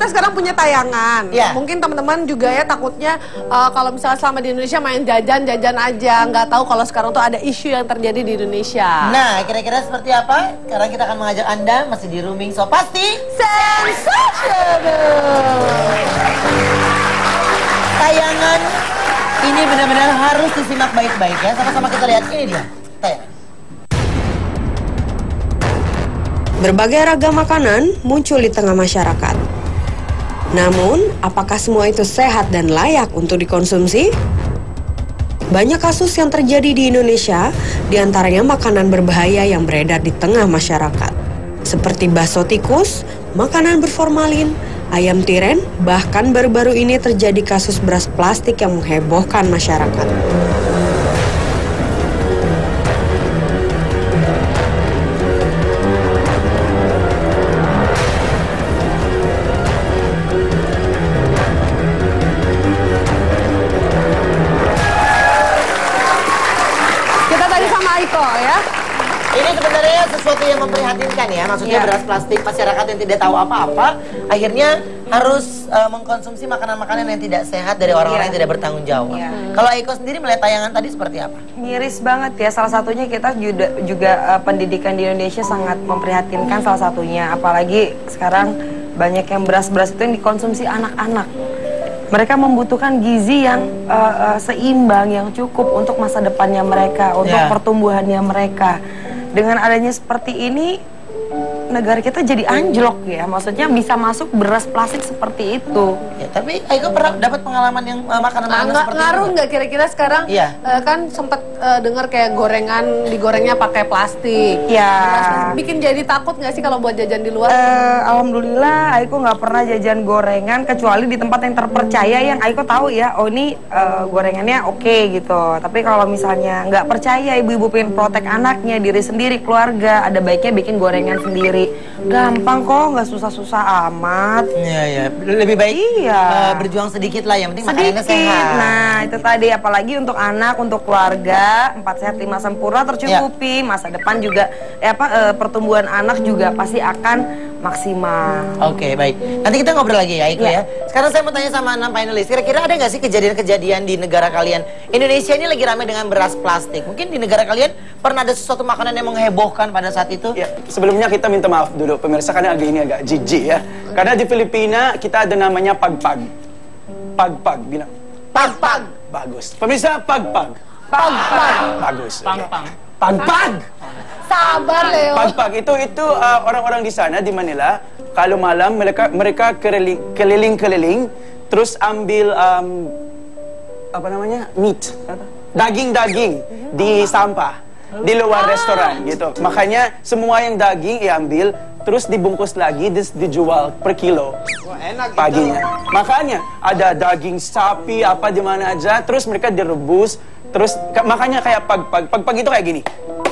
kita sekarang punya tayangan. Iya. Mungkin teman-teman juga ya takutnya kalau misalnya selama di Indonesia main jajan-jajan aja, nggak tahu kalau sekarang tuh ada isu yang terjadi di Indonesia. Nah, kira-kira seperti apa? Sekarang kita akan mengajak Anda masih di Rooming So Pasti Sensational. Tayangan ini benar-benar harus disimak baik-baik ya. Sama-sama kita lihat, ini dia tayangan. Berbagai ragam makanan muncul di tengah masyarakat. Namun, apakah semua itu sehat dan layak untuk dikonsumsi? Banyak kasus yang terjadi di Indonesia, diantaranya makanan berbahaya yang beredar di tengah masyarakat. Seperti bakso tikus, makanan berformalin, ayam tiren, bahkan baru-baru ini terjadi kasus beras plastik yang menghebohkan masyarakat. Ini sebenarnya sesuatu yang memprihatinkan ya, maksudnya beras plastik, masyarakat yang tidak tahu apa-apa akhirnya harus mengkonsumsi makanan-makanan yang tidak sehat dari orang-orang yang tidak bertanggung jawab. Kalau Aiko sendiri melihat tayangan tadi seperti apa? Miris banget ya, salah satunya kita juga pendidikan di Indonesia sangat memprihatinkan salah satunya, apalagi sekarang banyak yang beras-beras itu yang dikonsumsi anak-anak. Mereka membutuhkan gizi yang seimbang, yang cukup untuk masa depannya mereka, untuk pertumbuhannya mereka. Dengan adanya seperti ini, negara kita jadi anjlok ya. Maksudnya bisa masuk beras plastik seperti itu. Ya, tapi Aiko pernah dapat pengalaman yang makanan-makanan seperti itu? Ngaruh nggak kira-kira sekarang? Kan sempat dengar kayak gorengan, digorengnya pakai plastik. Bikin jadi takut nggak sih kalau buat jajan di luar? Alhamdulillah Aiko nggak pernah jajan gorengan kecuali di tempat yang terpercaya yang Aiko tahu ya, oh ini gorengannya oke gitu. Tapi kalau misalnya nggak percaya, ibu-ibu pengen protek anaknya, diri sendiri, keluarga, ada baiknya bikin gorengan sendiri. Gampang kok, nggak susah-susah amat. Iya, lebih baik berjuang sedikit lah, yang penting makanannya sehat. Nah itu tadi, apalagi untuk anak, untuk keluarga, 4 sehat 5 sempurna tercukupi. Masa depan juga pertumbuhan anak juga pasti akan maksimal. Oke, baik. Nanti kita ngobrol lagi ya, Aiko ya. Sekarang saya mau tanya sama 6 panelis, kira-kira ada nggak sih kejadian-kejadian di negara kalian? Indonesia ini lagi ramai dengan beras plastik. Mungkin di negara kalian pernah ada sesuatu makanan yang menghebohkan pada saat itu? Ya, sebelumnya kita minta maaf dulu pemirsa karena agak jijik ya. Karena di Filipina kita ada namanya pagpag. Pagpag, bilang. Pagpag. Bagus. Pemirsa, pagpag. Pagpag. Bagus. Pagpag. Pagpag. Sabar, Leo. Pagpag itu orang-orang di sana di Manila, kalau malam mereka keliling-keliling terus ambil apa namanya? Meat. Daging-daging di sampah di luar restoran gitu. Makanya semua yang daging diambil terus dibungkus lagi, dijual per kilo. Wah, enak paginya. Gitu. Makanya ada daging sapi apa di mana aja, terus mereka direbus, terus makanya kayak pagpag itu kayak gini.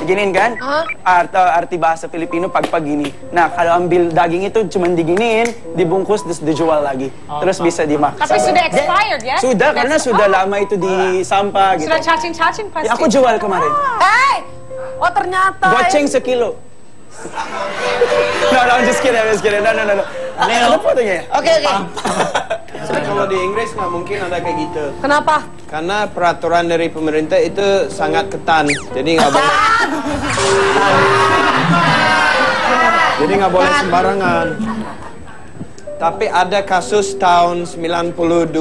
Diginiin kan? Arti bahasa Filipino pagpag gini. Nah, kalau ambil daging itu cuma diginiin, dibungkus terus dijual lagi. Terus bisa dimakan. Tapi sudah expired ya? Sudah, karena sudah lama itu di sampah gitu. Sudah cacing-cacing pasti. Ya, aku jual kemarin. Oh ternyata. Goceng sekilo. No, I'm just kidding. No. Ada fotonya ya? Oke. Kalau di Inggris nggak mungkin ada kayak gitu. Kenapa? Karena peraturan dari pemerintah itu sangat ketat. Jadi nggak boleh. Jadi nggak boleh sembarangan. Tapi ada kasus tahun 1927.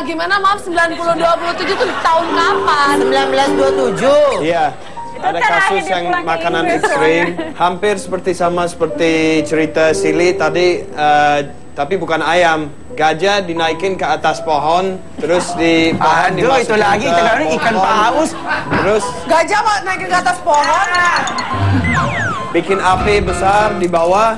Gimana maaf 1927 itu tahun kapan? 1927. Iya. Ada kasus yang makanan ekstrim, hampir sama seperti cerita Silly tadi, tapi bukan ayam. Gajah dinaikin ke atas pohon, terus di pohon dimasukin itu lagi kita ikan paus. Terus gajah mau naikin ke atas pohon. Bikin api besar di bawah.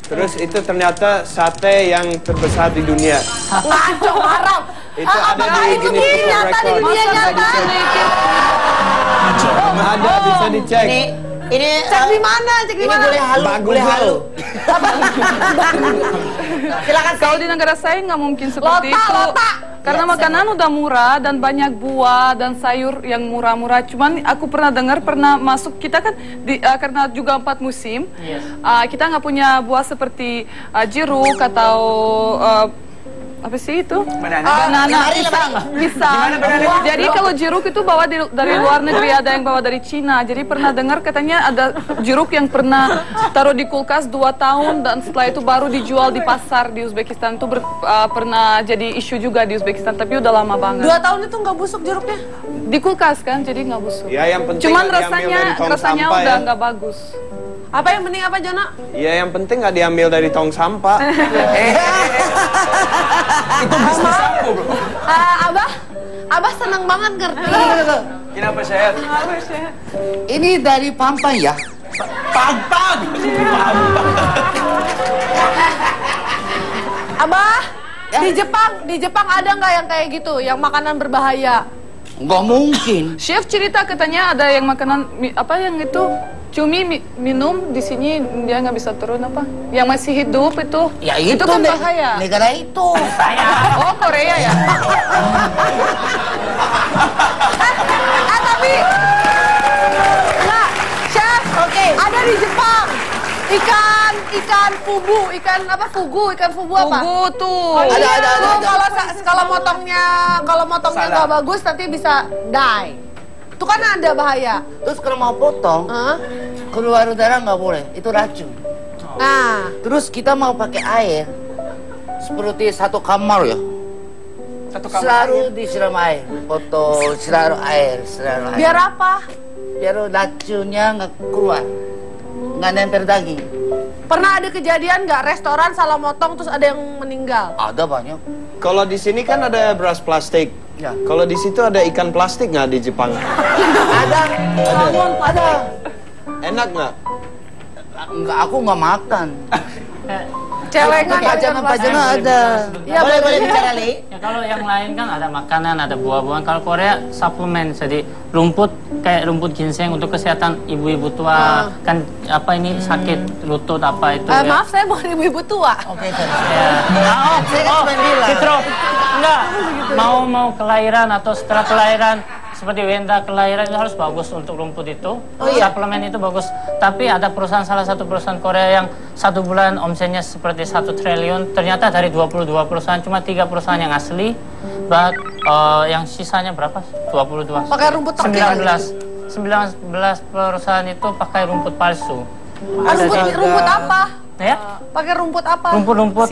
Terus itu ternyata sate yang terbesar di dunia. Ngaco, haram. Itu ada di Guinness Book of Records. Ada, bisa dicek. Ini cek di mana? Cek di mana? Ini boleh halu. Silakan. Kalau di negara saya nggak mungkin seperti itu. Lota. Karena makanan udah murah dan banyak buah dan sayur yang murah-murah. Cuman aku pernah dengar, pernah masuk, kita kan karena juga 4 musim, kita nggak punya buah seperti jeruk atau apa sih itu? Banana, pisang. Jadi kalau jeruk itu bawa dari luar negeri, ada yang bawa dari Cina. Jadi pernah dengar katanya ada jeruk yang pernah taruh di kulkas 2 tahun dan setelah itu baru dijual di pasar di Uzbekistan. Itu pernah jadi isu juga di Uzbekistan, tapi udah lama banget. 2 tahun itu nggak busuk jeruknya? Di kulkas kan, jadi nggak busuk. Ya, yang penting cuman nggak diambil dari tong rasanya sampah, udah ya. nggak bagus. Apa yang penting apa, Jono? Ya, yang penting nggak diambil dari tong sampah. Itu bisnis aku, bro. Abah senang banget ngerti. Kenapa, Syed? Ini dari Pampang ya? Pampang! Abah, Ya. di Jepang ada nggak yang kayak gitu, yang makanan berbahaya? Nggak mungkin. Chef cerita katanya ada yang makanan apa yang itu cumi minum di sini dia nggak bisa turun apa? Yang masih hidup itu? Ya itu kan bahaya. Negara itu. Oh Korea ya? Tapi nggak, Chef. Ada di Jepang ikan fugu, ikan fugu apa? Fugu tuh. Ada. Kalau motongnya nggak bagus nanti bisa die. Itu kan ada bahaya. Terus kalau mau potong, keluar udara nggak boleh. Itu racun. Nah, Terus kita mau pakai air, seperti satu kamar ya. Selalu disiram air. Potong, selalu air. biar apa? Biar racunnya nggak keluar. Nggak nempel daging. Pernah ada kejadian nggak restoran salah motong terus ada yang meninggal? Ada banyak. Kalau di sini kan ada beras plastik. Ya. Kalau di situ ada ikan plastik nggak di Jepang? Ada. Enak nggak? Enggak, aku nggak makan. Celengan Pajangan ada. Ya, boleh bicara, Li? Ya kalau yang lain kan ada makanan, ada buah-buahan. Kalau Korea suplemen, jadi rumput kayak rumput ginseng untuk kesehatan ibu-ibu tua. Kan apa ini sakit lutut apa itu ya. Maaf, saya bukan ibu-ibu tua. Oke, Ya. Fitro, enggak. Mau kelahiran atau setelah kelahiran seperti Wenda kelahiran itu harus bagus untuk rumput itu. Suplemen itu bagus. Tapi ada salah satu perusahaan Korea yang 1 bulan omsetnya seperti 1 triliun. Ternyata dari 22 perusahaan cuma 3 perusahaan yang asli. But yang sisanya berapa? 22. Pakai rumput terkini. 19 perusahaan itu pakai rumput palsu. Rumput apa? Ya? Pakai rumput apa? Rumput-rumput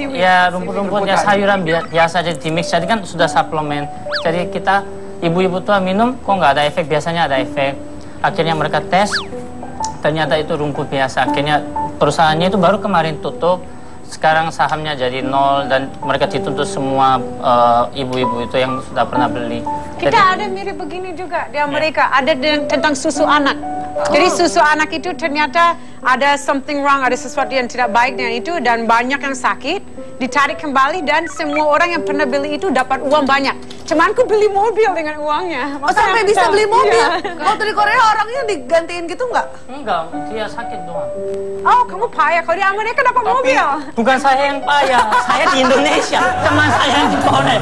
ya sayuran biasa jadi di mix. Jadi kan sudah suplemen. Jadi kita ibu-ibu tua minum kok nggak ada efek, biasanya ada efek. Akhirnya mereka tes, ternyata itu rumput biasa. Akhirnya perusahaannya itu baru kemarin tutup. Sekarang sahamnya jadi 0 dan mereka dituntut semua ibu-ibu itu yang sudah pernah beli. Kita ada mirip begini juga di Amerika, ada tentang susu anak. Jadi susu anak itu ternyata ada something wrong, ada sesuatu yang tidak baik dengan itu dan banyak yang sakit, ditarik kembali dan semua orang yang pernah beli itu dapat uang banyak. Cuman aku beli mobil dengan uangnya. Sampai bisa beli mobil? Waktu di Korea orangnya digantiin gitu nggak? Enggak, dia sakit doang. Oh, kamu payah. Kalau di Amerika dapat mobil. Bukan saya yang payah, saya di Indonesia, teman saya yang di Ponet.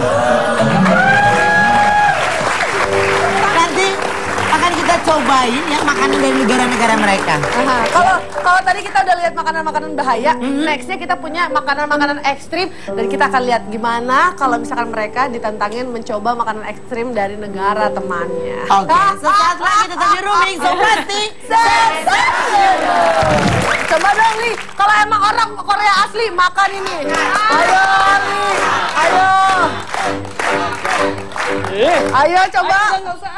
Nanti akan kita cobain ya makanan dari negara-negara mereka. Kalau tadi kita udah lihat makanan-makanan bahaya, nextnya kita punya makanan-makanan ekstrim dan kita akan lihat gimana kalau misalkan mereka ditantangin mencoba makanan ekstrim dari negara temannya. Oke, sesaat lagi tetap di Rooming So Plastic Sensational. Coba dong Li, kalau emang orang Korea asli makan ini. Ayo Li, ayo. Ayo coba. Nggak usah.